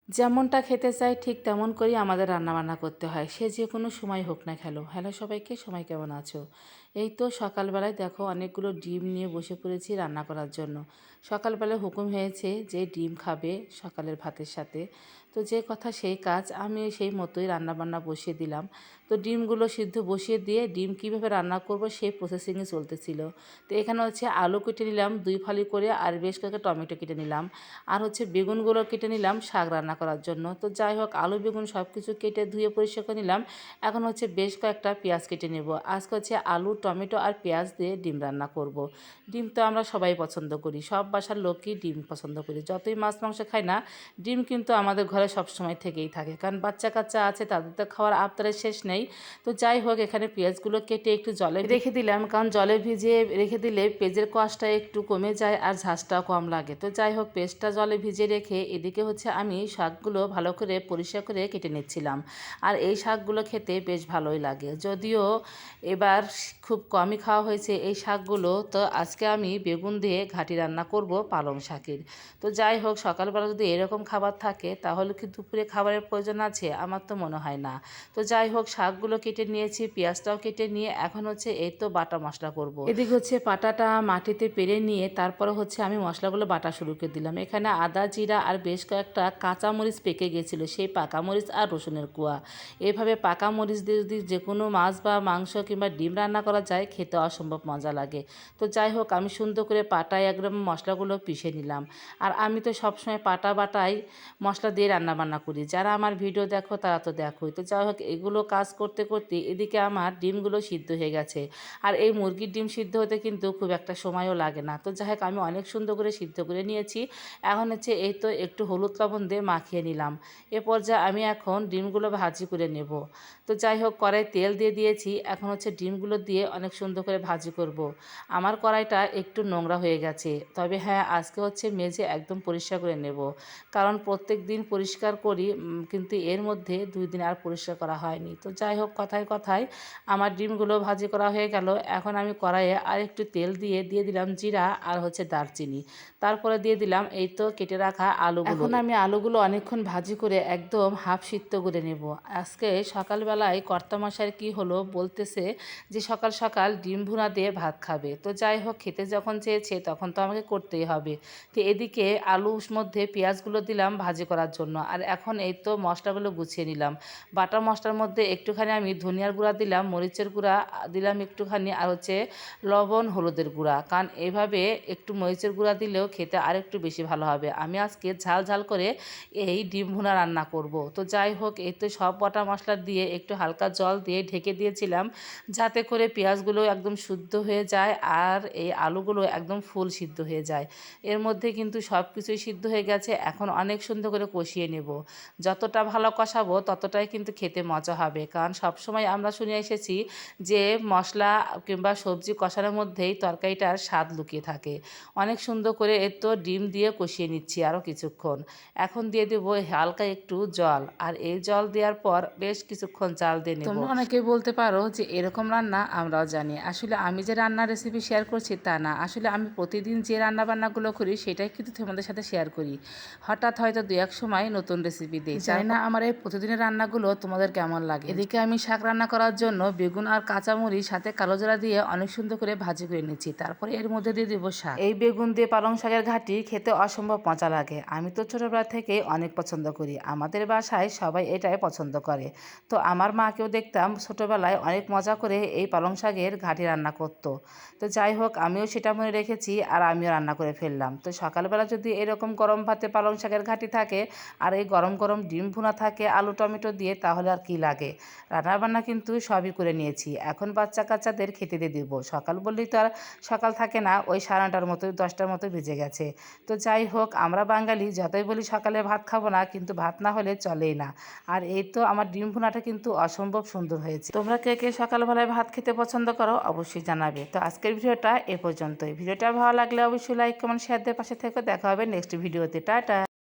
যেমনটা খেতে চাই ঠিক তেমন করেই আমাদের রান্নাবান্না করতে হয়, সে যে কোনো সময় হোক না কেন। হ্যালো সবাইকে, সবাই কেমন আছো? এই তো সকালবেলায় দেখো অনেকগুলো ডিম নিয়ে বসে পড়েছি রান্না করার জন্য। সকালবেলায় হুকুম হয়েছে যে ডিম খাবে সকালের ভাতের সাথে। তো যে কথা সেই কাজ, আমি সেই মতোই রান্নাবান্না বসিয়ে দিলাম। তো ডিমগুলো সিদ্ধ বসিয়ে দিয়ে ডিম কীভাবে রান্না করব সেই প্রসেসিংয়ে চলতেছিল। তো এখানে হচ্ছে আলু কেটে নিলাম 2 ফালি করে, আর বেশ কয়েকটা টমেটো কেটে নিলাম, আর হচ্ছে বেগুনগুলো কেটে নিলাম শাক রান্না করার জন্য। তো যাই হোক, আলু বেগুন সব কিছু কেটে ধুয়ে পরিষ্কার করে নিলাম। এখন হচ্ছে বেশ কয়েকটা পেঁয়াজ কেটে নেব। আজকে হচ্ছে আলু, টমেটো আর পেঁয়াজ দিয়ে ডিম রান্না করব। ডিম তো আমরা সবাই পছন্দ করি, সব বাসার লোকই ডিম পছন্দ করি। যতই মাছ মাংস খাই না, ডিম কিন্তু আমাদের ঘরে সবসময় থেকেই থাকে, কারণ বাচ্চা কাচ্চা আছে, তাদের তো খাওয়ার আবদারের শেষ নেই। তো যাই হোক, এখানে পেঁয়াজগুলো কেটে একটু জলে রেখে দিলাম, কারণ জলে ভিজিয়ে রেখে দিলে পেঁয়াজের কষটা একটু কমে যায় আর ঝাঁঝটাও কম লাগে। তো যাই হোক, পেঁয়াজটা জলে ভিজিয়ে রেখে এদিকে হচ্ছে আমি শাকগুলো ভালো করে পরিষ্কার করে কেটে নিচ্ছিলাম। আর এই শাকগুলো খেতে বেশ ভালোই লাগে, যদিও এবার খুব কমই খাওয়া হয়েছে এই শাকগুলো। তো আজকে আমি বেগুন দিয়ে ঘাঁটি রান্না করব পালং শাকের। তো যাই হোক, সকালবেলা যদি এরকম খাবার থাকে তাহলে কি দুপুরে খাবারের প্রয়োজন আছে? আমার তো মনে হয় না। তো যাই হোক, শাকগুলো কেটে নিয়েছি, পেঁয়াজটাও কেটে নিয়ে এখন হচ্ছে এই তো বাটা মশলা করব। এদিকে হচ্ছে পাটাটা মাটিতে পেরে নিয়ে তারপরে হচ্ছে আমি মশলাগুলো বাটা শুরু করে দিলাম। এখানে আদা, জিরা আর বেশ কয়েকটা কাঁচামরিচ পেকে গেছিলো, সেই পাকা মরিচ আর রসুনের কুয়া। এভাবে পাকা মরিচ দিয়ে যদি যে কোনো মাছ বা মাংস কিংবা ডিম রান্না করা যায়, খেতে অসম্ভব মজা লাগে। তো যাই হোক, আমি সুন্দর করে পাটায় একদম মশলাগুলো পিষে নিলাম। আর আমি তো সবসময় পাটা বাটাই মশলা দিয়ে রান্না বান্না করি। যারা আমার ভিডিও দেখো তারা তো দেখোই। তো যাই হোক, এগুলো কাজ করতে করতে এদিকে আমার ডিমগুলো সিদ্ধ হয়ে গেছে। আর এই মুরগির ডিম সিদ্ধ হতে কিন্তু খুব একটা সময়ও লাগে না। তো যাই হোক, আমি অনেক সুন্দর করে সিদ্ধ করে নিয়েছি। এখন হচ্ছে এই তো একটু হলুদ লবণ দিয়ে মাখিয়ে নিলাম। এ পর্যায়ে আমি এখন ডিমগুলো ভাজি করে নেব। তো যাই হোক, কড়াই তেল দিয়ে দিয়েছি, এখন হচ্ছে ডিমগুলো দিয়ে অনেক সুন্দর করে ভাজি করব। আমার কড়াইটা একটু নোংরা হয়ে গেছে, তবে হ্যাঁ, আজকে হচ্ছে মেজে একদম পরিষ্কার করে নেব, কারণ প্রত্যেক দিন পরিষ্কার করি, কিন্তু এর মধ্যে 2 দিন আর পরিষ্কার করা হয়নি। তো যাই হোক, কথায় কথায় আমার ডিমগুলো ভাজি করা হয়ে গেল। এখন আমি কড়াইয়ে আর একটু তেল দিয়ে দিলাম জিরা আর হচ্ছে দারচিনি। তারপরে দিয়ে দিলাম এই তো কেটে রাখা আলুগুলো। এখন আমি আলুগুলো অনেকক্ষণ ভাজি করে একদম হাফ সিদ্ধ করে নেব। আজকে সকালবেলায় কর্তামশাইয়ের কি হলো, বলতেছে যে সকাল সকাল ডিম ভুনা দিয়ে ভাত খাবে। তো যাই হোক, খেতে যখন চেয়েছে তখন তো আমাকে করতেই হবে। তো এদিকে আলুর মধ্যে পেঁয়াজগুলো দিলাম ভাজি করার জন্য। আর এখন এই তো মশলাগুলো গুছিয়ে নিলাম। বাটা মশলার মধ্যে একটুখানি আমি ধনিয়ার গুঁড়া দিলাম, মরিচের গুঁড়া দিলাম একটুখানি, আর হচ্ছে লবণ, হলুদের গুঁড়া, কারণ এভাবে একটু মরিচের গুঁড়া দিলেও খেতে আর একটু বেশি ভালো হবে। আমি আজকে ঝাল ঝাল করে এই ডিম ভুনা রান্না করব। তো যাই হোক, এই তো সব বাটা মশলা দিয়ে একটু হালকা জল দিয়ে ঢেকে দিয়েছিলাম, যাতে করে পেঁয়াজগুলো একদম শুদ্ধ হয়ে যায় আর এই আলুগুলো একদম ফুল সিদ্ধ হয়ে যায়। এর মধ্যে কিন্তু সব কিছুই সিদ্ধ হয়ে গেছে। এখন অনেক সুন্দর করে কষিয়ে নেব। যতটা ভালো কষাবো ততটাই কিন্তু খেতে মজা হবে, কারণ সবসময় আমরা শুনে এসেছি যে মশলা কিংবা সবজি কষানোর মধ্যেই তরকারিটার স্বাদ লুকিয়ে থাকে। অনেক সুন্দর করে এর তো ডিম দিয়ে কষিয়ে নিচ্ছি আরও কিছুক্ষণ। এখন দিয়ে দেবো হালকা একটু জল, আর এই জল দেওয়ার পর বেশ কিছুক্ষণ জাল দিয়ে নেব। তোমরা অনেকেই বলতে পারো যে এরকম রান্না আমরাও জানি। আসলে আমি যে রান্নার রেসিপি শেয়ার করছি তা না, আসলে আমি প্রতিদিন যে রান্না বান্নাগুলো করি সেটাই কিন্তু তোমাদের সাথে শেয়ার করি। হঠাৎ হয়তো 2-1 সময় নতুন রেসিপি দিই, জানি না আমার এই প্রতিদিনের রান্নাগুলো তোমাদের কেমন লাগে। এদিকে আমি শাক রান্না করার জন্য বেগুন আর কাঁচামরিচ সাথে কালো জিরা দিয়ে অনেক সুন্দর করে ভাজি করে নিচ্ছি। তারপরে এর মধ্যে দিয়ে দেবো শাক। এই বেগুন দিয়ে পালং শাকের ঘাঁটি খেতে অসম্ভব মজা লাগে। আমি তো ছোটোবেলা থেকে অনেক পছন্দ করি, আমাদের বাসায় সবাই এটাই পছন্দ করে। তো আমার মাকেও দেখতাম ছোটোবেলায় অনেক মজা করে এই পালং শাকের ঘাঁটি রান্না করতো। তো যাই হোক, আমিও সেটা মনে রেখেছি আর আমিও রান্না করে ফেললাম। তো সকালবেলা যদি এরকম গরম ভাতে পালং শাকের ঘাঁটি থাকে আর এই গরম গরম ডিম ভুনা থাকে আলু টমেটো দিয়ে, তাহলে আর কি লাগে। রান্নাবান্না কিন্তু সবই করে নিয়েছি, এখন বাচ্চা কাচ্চাদের খেতে দিয়ে দিব। সকাল বললেই তো আর সকাল থাকে না, ওই 9:30টার মতো 10টার মতো বেজে গেছে। তো যাই হোক, আমরা বাঙালি যতই বলি সকালে ভাত খাবো না, কিন্তু ভাত না হলে চলেই না। আর এই তো আমার ডিম ভুনাটা কিন্তু অসম্ভব সুন্দর হয়েছে। তোমরা কে কে সকালবেলায় ভাত খেতে পছন্দ করো অবশ্যই জানাবে। তো আজকের ভিডিওটা এ পর্যন্তই। ভিডিওটা ভালো লাগলে অবশ্যই লাইক কমেন্ট শেয়ার দিয়ে পাশে থেকে দেখা হবে নেক্সট ভিডিওতে। টাটা।